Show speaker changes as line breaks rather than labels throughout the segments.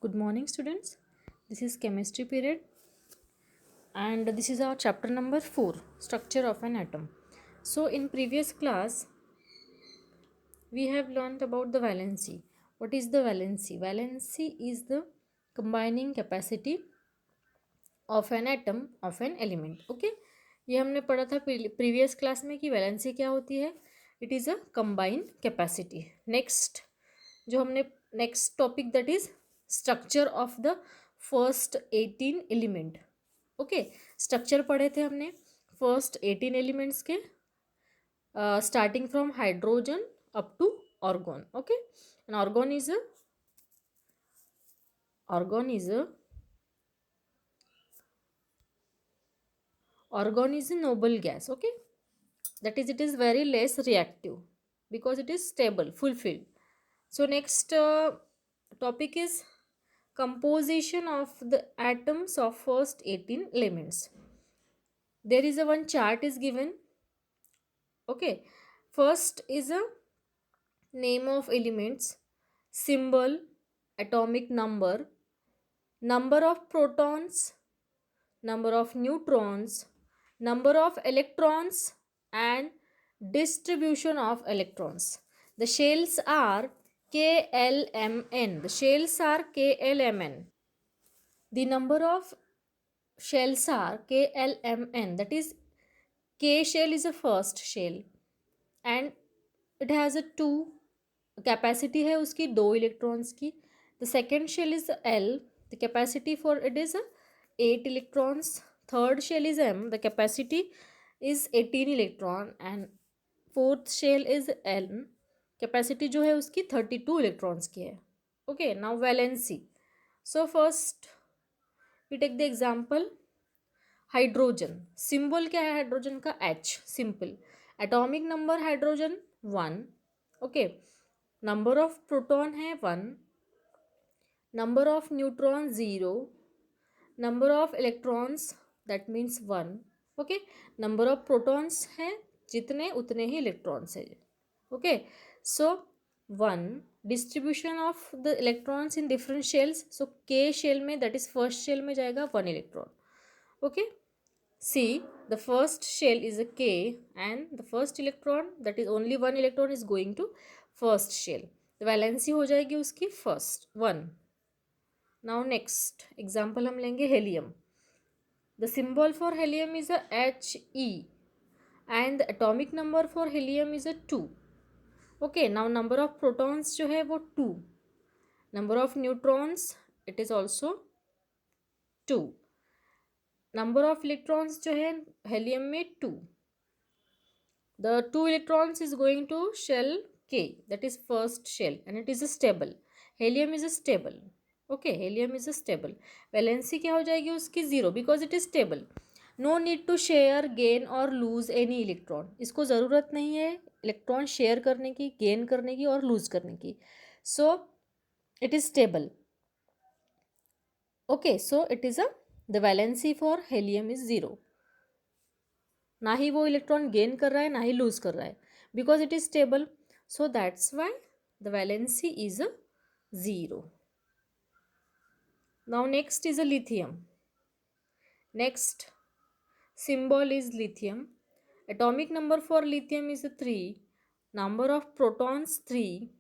Good morning, students. This is chemistry period, and this is our chapter number 4, structure of an atom. So, in previous class, we have learned about the valency. What is the valency? Valency is the combining capacity of an atom of an element. Okay, ये हमने पढ़ा था previous class में कि valency क्या होती है. It is a combined capacity. Next topic that is structure of the first 18 element. Okay, structure पढ़े थे हमने फर्स्ट 18 एलिमेंट्स के, starting from hydrogen up to argon. Okay, and argon is a noble gas. Okay, that is, it is very less reactive because it is stable, fulfilled. So next topic is composition of the atoms of first 18 elements. There is a one chart is given. Okay, first is a name of elements, symbol, atomic number, number of protons, number of neutrons, number of electrons, and distribution of electrons. The shells are KLMN. The shells are KLMN. The number of shells are KLMN. That is, K shell is a first shell and it has a two capacity है उसकी दो electrons की. The second shell is L. The capacity for it is 8 electrons. Third shell is M. The capacity is 18 electron and fourth shell is N. Capacity जो है उसकी 32 electrons की है. Okay, now valency. So first we take the example hydrogen. Symbol क्या है hydrogen का? H. Simple. Atomic number hydrogen 1. Okay, number of proton है 1, number of neutron 0, number of electrons that means 1. Okay, number of protons हैं जितने उतने ही electrons है. Okay, so 1. Distribution of the electrons in different shells. So K shell में that is first shell में जाएगा 1 electron. Okay, see, the first shell is a K and the first electron, that is only one electron, is going to first shell. The valency हो जाएगी उसकी first 1. Now next example हम लेंगे helium. The symbol for helium is a He and the atomic number for helium is a 2. Okay, now number of protons जो है वो 2. Number of neutrons, it is also 2. Number of electrons जो है helium में 2. The 2 electrons is going to shell K, that is first shell, and it is a stable. Helium is a stable. Okay, helium is a stable. Valency क्या हो जाएगी उसकी 0 because it is stable. No need to share, gain or lose any electron. इसको ज़रूरत नहीं है electron share करने की, गेन करने की और लूज करने की. So it is stable. Okay, so it is a the valency for helium is 0. ना ही वो इलेक्ट्रॉन गेन कर रहा है ना ही लूज कर रहा है because it is stable. So that's why the valency is 0. Now next is a lithium. Next symbol is lithium. Atomic number for lithium is 3. Number of protons 3.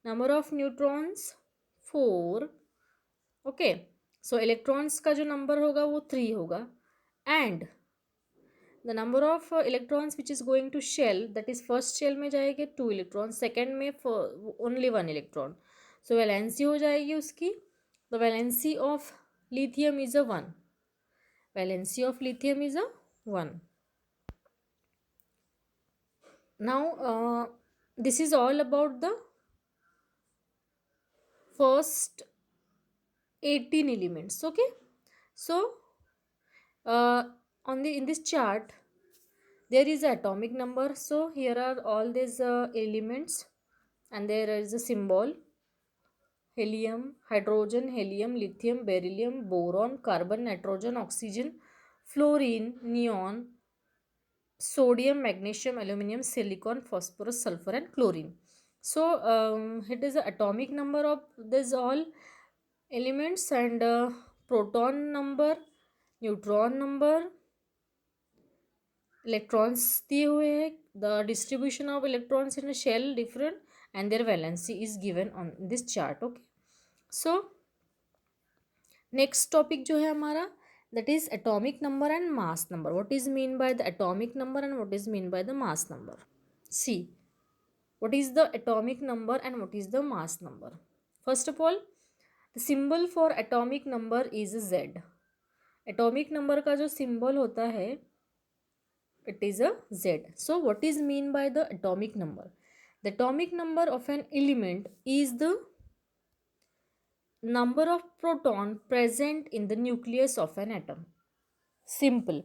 Number of neutrons 4. Okay, so electrons का जो number होगा वो 3 होगा and the number of electrons which is going to shell, that is first shell में जाएंगे 2 electrons, second में only 1 electron. So valency हो जाएगी उसकी, the valency of lithium is a 1. Valency of lithium is a 1. Now this is all about the first 18 elements. Okay, so in this chart there is a atomic number. So here are all these elements and there is a symbol: helium, hydrogen, helium, lithium, beryllium, boron, carbon, nitrogen, oxygen, fluorine, neon, sodium, magnesium, aluminum, silicon, phosphorus, sulfur and chlorine. So it is the atomic number of this all Elements and proton number, neutron number, electrons दिए हुए हैं. The distribution of electrons in a shell different and their valency is given on this chart. Okay. So next topic जो है हमारा, that is atomic number and mass number. What is mean by the atomic number and what is mean by the mass number? See, what is the atomic number and what is the mass number? First of all, the symbol for atomic number is Z. Atomic number का जो symbol होता है, it is a Z. So what is mean by the atomic number? The atomic number of an element is the number of proton present in the nucleus of an atom. Simple.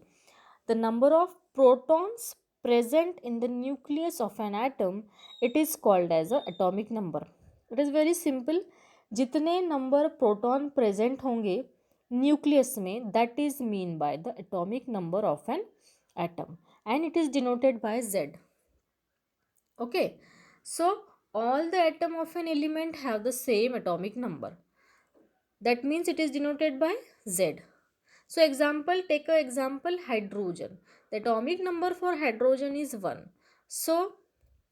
The number of protons present in the nucleus of an atom, it is called as a atomic number. It is very simple. जितने number proton present होंगे nucleus में, that is mean by the atomic number of an atom and it is denoted by Z. Okay, so all the atom of an element have the same atomic number. That means it is denoted by Z. So example, take a example, hydrogen. The atomic number for hydrogen is 1. So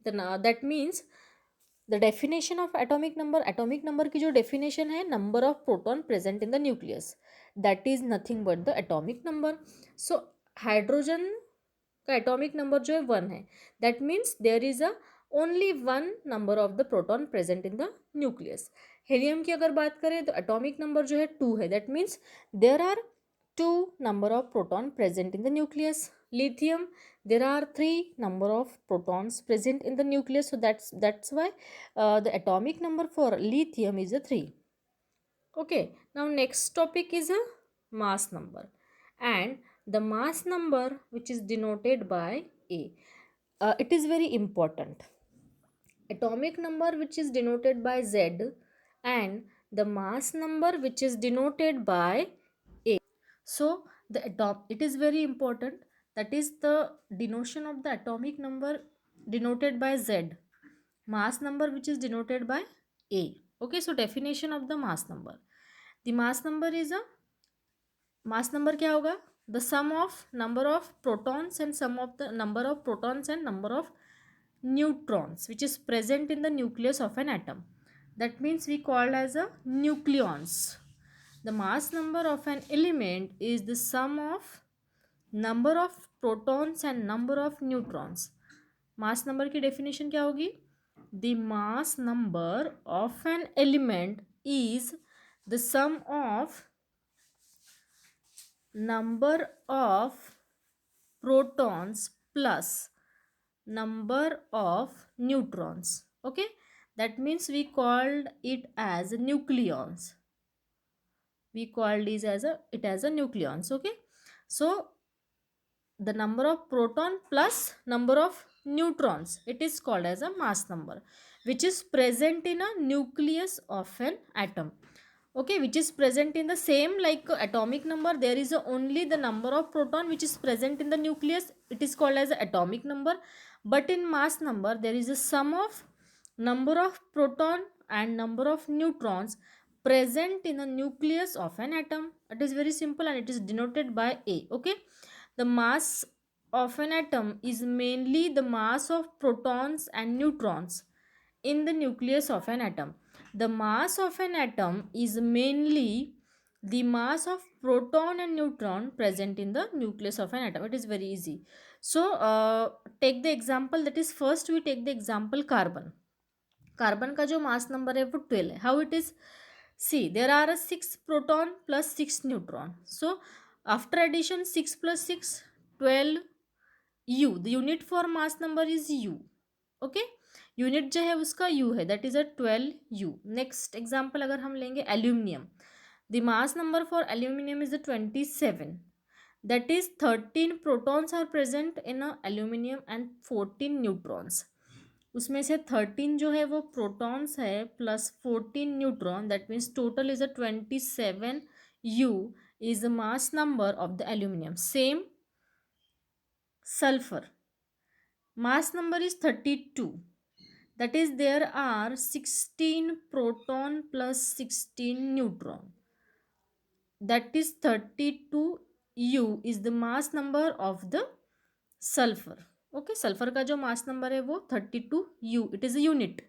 that means the definition of atomic number की जो definition है, number of proton present in the nucleus, that is nothing but the atomic number. So hydrogen का atomic number जो है 1 है, that means there is a only one number of the proton present in the nucleus. helium की अगर बात करें तो atomic number जो है 2 है, that means there are 2 number of proton present in the nucleus. Lithium, there are 3 number of protons present in the nucleus, so that's why the atomic number for lithium is a 3. Okay, now next topic is a mass number, and the mass number which is denoted by A, it is very important. Atomic number which is denoted by Z and the mass number which is denoted by A. So it is very important, that is the denotion of the atomic number denoted by Z, mass number which is denoted by A. Okay, so definition of the mass number. The mass number is a, mass number क्या होगा, the sum of number of protons and sum of the number of protons and number of neutrons which is present in the nucleus of an atom. That means we called as a nucleons. The mass number of an element is the sum of number of protons and number of neutrons. Mass number की definition क्या होगी? The mass number of an element is the sum of number of protons plus number of neutrons. Okay, that means we called it as nucleons. We called it as a nucleons. Okay, so the number of proton plus number of neutrons, it is called as a mass number, which is present in a nucleus of an atom. Okay, which is present in the same like atomic number, there is only the number of proton which is present in the nucleus, it is called as atomic number. But in mass number there is a sum of number of proton and number of neutrons present in the nucleus of an atom. It is very simple and it is denoted by A. Okay, the mass of an atom is mainly the mass of protons and neutrons in the nucleus of an atom. The mass of an atom is mainly the mass of proton and neutron present in the nucleus of an atom. It is very easy. So take the example, that is first we take the example carbon. Carbon का जो mass number है वो 12 है. How it is, see there are 6 proton plus 6 neutron. So after addition 6 plus 6 12 U. The unit for mass number is U. Okay, unit जो है उसका U है, that is a 12 U. Next example अगर हम लेंगे aluminium, the mass number for aluminium is the 27. That is 13 protons are present in a aluminium and 14 neutrons. उसमें से 13 जो है वो प्रोटॉन्स है plus 14 neutron, that means total is a 27 U is the mass number of the aluminum. Same sulfur, mass number is 32. That is, there are 16 proton plus 16 neutron. That is 32 U is the mass number of the sulfur. Okay, sulfur का जो mass number है वो 32 U. It is a unit.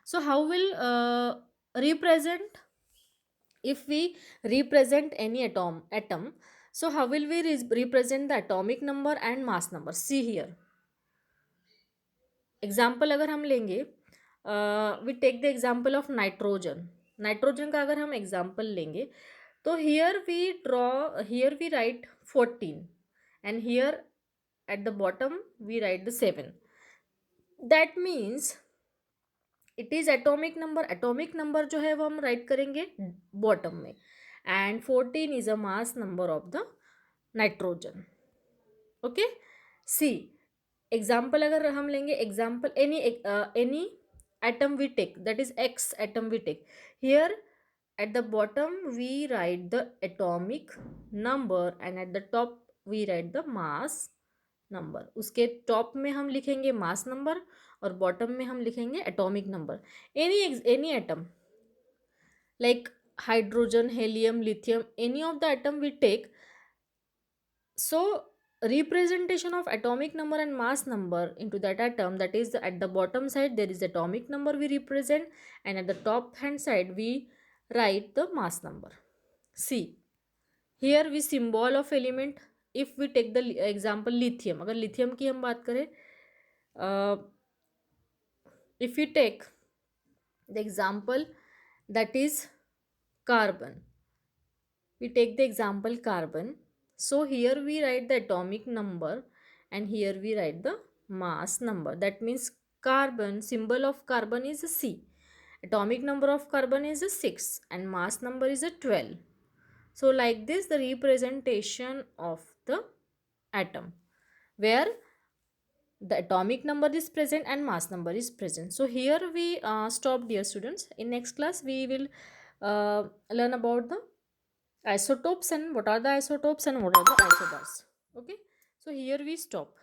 So how will represent, if we represent any atom, so how will we represent the atomic number and mass number? See here, example अगर हम लेंगे, we take the example of nitrogen. Nitrogen का अगर हम example लेंगे तो here we write 14 and here at the bottom we write the 7. That means it is atomic number जो है वो हम राइट करेंगे बॉटम में, and 14 is a mass number of the nitrogen. Okay, see example अगर हम लेंगे, example any atom we take, that is X atom we take. Here at the bottom we write the atomic number and at the top we write the mass number. उसके top में हम लिखेंगे mass number और bottom में हम लिखेंगे atomic number. Any atom like hydrogen, helium, lithium, any of the atom we take. So representation of atomic number and mass number into that atom, that is at the bottom side there is atomic number we represent, and at the top hand side we write the mass number. See here we symbol of element. If we take the example lithium, अगर lithium की हम बात करें, if we take the example that is carbon, we take the example carbon. So here we write the atomic number and here we write the mass number. That means carbon, symbol of carbon is a C. Atomic number of carbon is a 6 and mass number is a 12. So like this the representation of the atom, where the atomic number is present and mass number is present. So here we stop, dear students. In next class we will learn about the isotopes and what are the isotopes and what are the isobars. Okay, so here we stop.